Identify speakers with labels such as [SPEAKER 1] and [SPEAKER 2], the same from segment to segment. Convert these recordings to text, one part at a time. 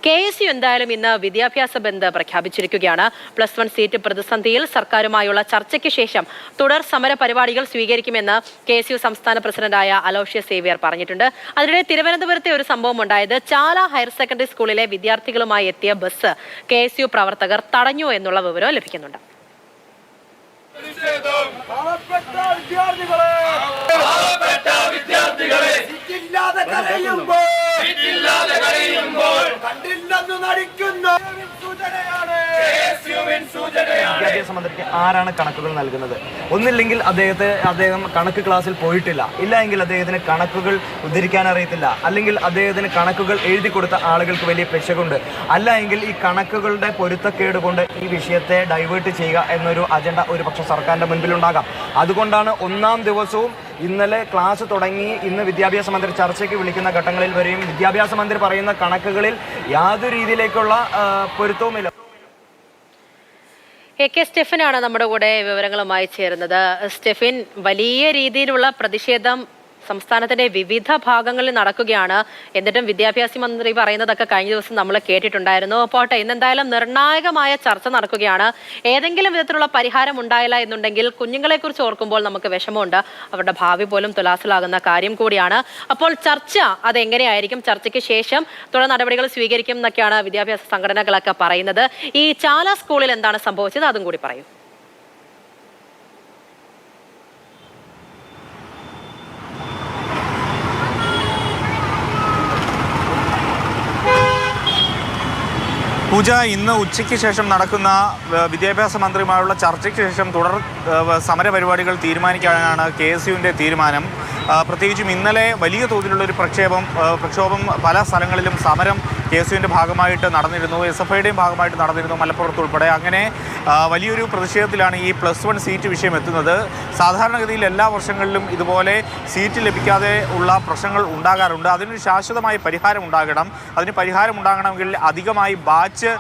[SPEAKER 1] KSU എന്തായാലും ഇന്ന് വിദ്യാഭ്യാസ ബന്ദ് പ്രഖ്യാപിച്ചിരിക്കുകയാണ്. +1 സീറ്റ് പ്രതിസന്ധിയിൽ സർക്കാരുമായുള്ള ചർച്ചയ്ക്ക് ശേഷം തുടർ സമര പരിപാടികൾ സ്വീകരിക്കുമെന്ന് KSU സംസ്ഥാന പ്രസിഡന്റായ അലോഷ്യസ് സേവ്യർ പറഞ്ഞിട്ടുണ്ട്. അതിനിടെ തിരുവനന്തപുരത്തെ ഒരു സംഭവം ഉണ്ടായത് ചാല ഹയർ സെക്കൻഡറി സ്കൂളിലെ വിദ്യാർത്ഥികളുമായി എത്തിയ ബസ് KSU പ്രവർത്തകർ തടഞ്ഞു എന്നുള്ള വിവരം ലഭിക്കുന്നുണ്ട്.
[SPEAKER 2] വിദ്യാഭ്യാസ മന്ത്രിക്ക് ആരാണ് കണക്കുകൾ നൽകുന്നത്? ഒന്നില്ലെങ്കിൽ അദ്ദേഹം കണക്ക് ക്ലാസ്സിൽ പോയിട്ടില്ല, ഇല്ല എങ്കിൽ അദ്ദേഹത്തിന് കണക്കുകൾ ഉദ്ധരിക്കാൻ അറിയത്തില്ല, അല്ലെങ്കിൽ അദ്ദേഹത്തിന് കണക്കുകൾ എഴുതി കൊടുത്ത ആളുകൾക്ക് വലിയ പെശകുണ്ട്, അല്ല എങ്കിൽ ഈ കണക്കുകളുടെ പൊരുത്തക്കേട് കൊണ്ട് ഈ വിഷയത്തെ ഡൈവേർട്ട് ചെയ്യുക എന്നൊരു അജണ്ട ഒരു പക്ഷേ സർക്കാരിൻ്റെ മുൻപിലുണ്ടാകാം. അതുകൊണ്ടാണ് ഒന്നാം ദിവസവും ഇന്നലെ ക്ലാസ് തുടങ്ങി ഇന്ന് വിദ്യാഭ്യാസ മന്ത്രി ചർച്ചയ്ക്ക് വിളിക്കുന്ന ഘട്ടങ്ങളിൽ വരെയും വിദ്യാഭ്യാസ മന്ത്രി പറയുന്ന കണക്കുകളിൽ യാതൊരു രീതിയിലേക്കുള്ള പൊരുത്തവുമില്ല.
[SPEAKER 1] AK സ്റ്റെഫിനാണ് നമ്മുടെ കൂടെ വിവരങ്ങളുമായി ചേരുന്നത്. സ്റ്റെഫിൻ, വലിയ രീതിയിലുള്ള പ്രതിഷേധം സംസ്ഥാനത്തിന്റെ വിവിധ ഭാഗങ്ങളിൽ നടക്കുകയാണ്. എന്നിട്ടും വിദ്യാഭ്യാസ മന്ത്രി പറയുന്നതൊക്കെ കഴിഞ്ഞ ദിവസം നമ്മൾ കേട്ടിട്ടുണ്ടായിരുന്നു. പോട്ടെ, ഇന്നെന്തായാലും നിർണായകമായ ചർച്ച നടക്കുകയാണ്. ഏതെങ്കിലും വിധത്തിലുള്ള പരിഹാരം ഉണ്ടായില്ല എന്നുണ്ടെങ്കിൽ കുഞ്ഞുങ്ങളെ കുറിച്ച് ഓർക്കുമ്പോൾ നമുക്ക് വിഷമമുണ്ട്. അവരുടെ ഭാവി പോലും തുലാസിലാകുന്ന കാര്യം കൂടിയാണ്. അപ്പോൾ ചർച്ച അതെങ്ങനെയായിരിക്കും? ചർച്ചയ്ക്ക് ശേഷം തുടർ നടപടികൾ സ്വീകരിക്കും എന്നൊക്കെയാണ് വിദ്യാഭ്യാസ സംഘടനകളൊക്കെ പറയുന്നത്. ഈ ചാല സ്കൂളിൽ എന്താണ് സംഭവിച്ചത്? അതും കൂടി പറയൂ.
[SPEAKER 3] പൂജ, ഇന്ന് ഉച്ചയ്ക്ക് ശേഷം നടക്കുന്ന വിദ്യാഭ്യാസ മന്ത്രിയുമായുള്ള ചർച്ചയ്ക്ക് ശേഷം തുടർ സമരപരിപാടികൾ തീരുമാനിക്കാനാണ് KSUവിൻ്റെ തീരുമാനം. പ്രത്യേകിച്ചും ഇന്നലെ വലിയ തോതിലുള്ളൊരു പ്രക്ഷോഭം പല സ്ഥലങ്ങളിലും സമരം KSUവിൻ്റെ ഭാഗമായിട്ട് നടന്നിരുന്നു, SFIയുടെയും ഭാഗമായിട്ട് നടന്നിരുന്നു, മലപ്പുറത്ത് ഉൾപ്പെടെ. അങ്ങനെ വലിയൊരു പ്രതിഷേധത്തിലാണ് ഈ +1 സീറ്റ് വിഷയം എത്തുന്നത്. സാധാരണഗതിയിൽ എല്ലാ വർഷങ്ങളിലും ഇതുപോലെ സീറ്റ് ലഭിക്കാതെ ഉള്ള പ്രശ്നങ്ങൾ ഉണ്ടാകാറുണ്ട്. അതിനൊരു ശാശ്വതമായ പരിഹാരം ഉണ്ടാകണം. അതിന് പരിഹാരം ഉണ്ടാകണമെങ്കിൽ അധികമായി ബാച്ച്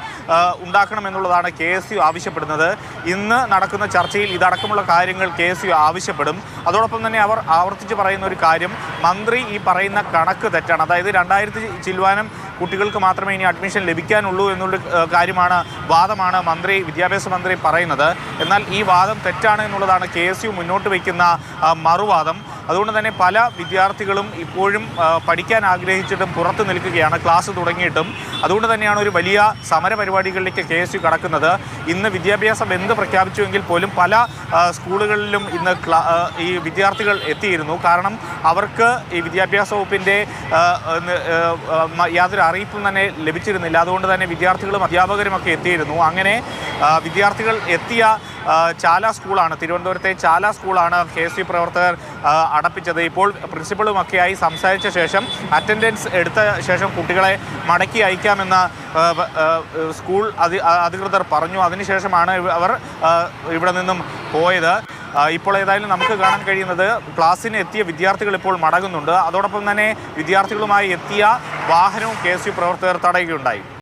[SPEAKER 3] ഉണ്ടാക്കണമെന്നുള്ളതാണ് KSU ആവശ്യപ്പെടുന്നത്. ഇന്ന് നടക്കുന്ന ചർച്ചയിൽ ഇതടക്കമുള്ള കാര്യങ്ങൾ KSU ആവശ്യപ്പെടും. അതോടൊപ്പം തന്നെ അവർ ആവർത്തിച്ച് പറയുന്ന ഒരു കാര്യം, മന്ത്രി ഈ പറയുന്ന കണക്ക് തെറ്റാണ്. അതായത് 2000 ചില്ലുവാനം കുട്ടികൾക്ക് മാത്രമേ ഇനി അഡ്മിഷൻ ലഭിക്കാനുള്ളൂ എന്നുള്ള വാദമാണ് വിദ്യാഭ്യാസ മന്ത്രി പറയുന്നത്. എന്നാൽ ഈ വാദം തെറ്റാണ് എന്നുള്ളതാണ് KSU മുന്നോട്ട് വയ്ക്കുന്ന മറുവാദം. അതുകൊണ്ട് തന്നെ പല വിദ്യാർത്ഥികളും ഇപ്പോഴും പഠിക്കാൻ ആഗ്രഹിച്ചിട്ടും പുറത്ത് നിൽക്കുകയാണ്, ക്ലാസ് തുടങ്ങിയിട്ടും. അതുകൊണ്ട് തന്നെയാണ് ഒരു വലിയ സമര പരിപാടികളിലേക്ക് KSU കടക്കുന്നത്. ഇന്ന് വിദ്യാഭ്യാസ ബന്ദ് പ്രഖ്യാപിച്ചുവെങ്കിൽ പോലും പല സ്കൂളുകളിലും ഇന്ന് ഈ വിദ്യാർത്ഥികൾ എത്തിയിരുന്നു. കാരണം അവർക്ക് ഈ വിദ്യാഭ്യാസ വകുപ്പിൻ്റെ യാതൊരു അറിയിപ്പും തന്നെ ലഭിച്ചിരുന്നില്ല. അതുകൊണ്ട് തന്നെ വിദ്യാർത്ഥികളും അധ്യാപകരുമൊക്കെ എത്തിയിരുന്നു. അങ്ങനെ വിദ്യാർത്ഥികൾ എത്തിയ ചാല സ്കൂളാണ്, തിരുവനന്തപുരത്തെ ചാല സ്കൂളാണ് KSU പ്രവർത്തകർ അടപ്പിച്ചത്. ഇപ്പോൾ പ്രിൻസിപ്പളുമൊക്കെയായി സംസാരിച്ച ശേഷം, അറ്റൻഡൻസ് എടുത്ത ശേഷം കുട്ടികളെ മടക്കി അയക്കാമെന്ന് സ്കൂൾ അധികൃതർ പറഞ്ഞു. അതിനുശേഷമാണ് അവർ ഇവിടെ നിന്നും പോയത്. ഇപ്പോൾ ഏതായാലും നമുക്ക് കാണാൻ കഴിയുന്നത് ക്ലാസ്സിന് എത്തിയ വിദ്യാർത്ഥികൾ ഇപ്പോൾ മടങ്ങുന്നുണ്ട്. അതോടൊപ്പം തന്നെ വിദ്യാർത്ഥികളുമായി എത്തിയ വാഹനവും KSU പ്രവർത്തകർ തടയുകയുണ്ടായി.